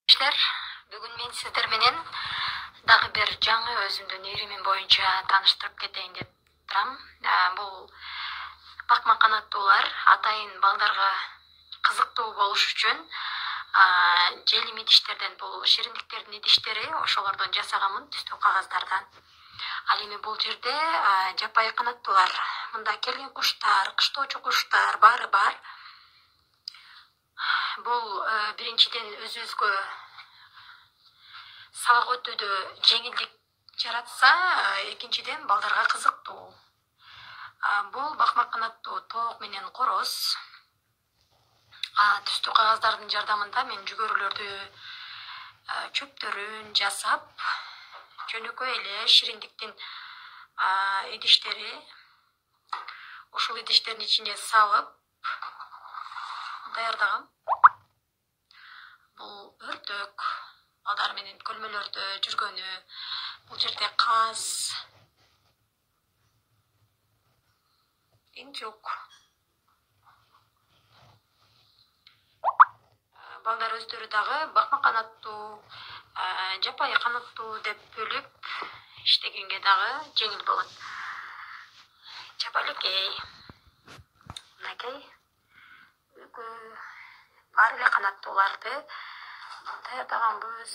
Gençler, бүгүн мен сиздер менен дагы бир жаңы өзүмдүн иримим боюнча тааныштырып кетейин деп турам. Бул бакма канаттуулар атайын балдарга кызыктуу болуш үчүн жел идиштерден, бул шириндиктердин идиштери, ошолордон жасаганмын, түстүү кагаздардан. Ал эми бул жерде жапайы канаттуулар, мында келген куштар, кыштоочу куштар баары бар. Бул биринчиден өзүбүзгө сабак өтүүдө жеңилдик жаратса, экинчиден балдарга кызыктуу. Бул бакма канаттуу тоок менен короз. Түстүү кагаздардын жардамында мен жүгөрүлөрдү чөптөрүн жасап, жөнөкөй эле шириндиктин идиштери, ушул идиштердин ичине салып даярдагам. Бул өртөк, балдар менен көлмөлөрдө жүргөнү, бул жерде каз, инчук. Балдар өздөрү дагы бакма канаттуу, жапайы канаттуу деп бөлүп иштегенге дагы жеңил болот. Чапалыкей, мынакей, баары эле канаттууларды даярдаганбыз.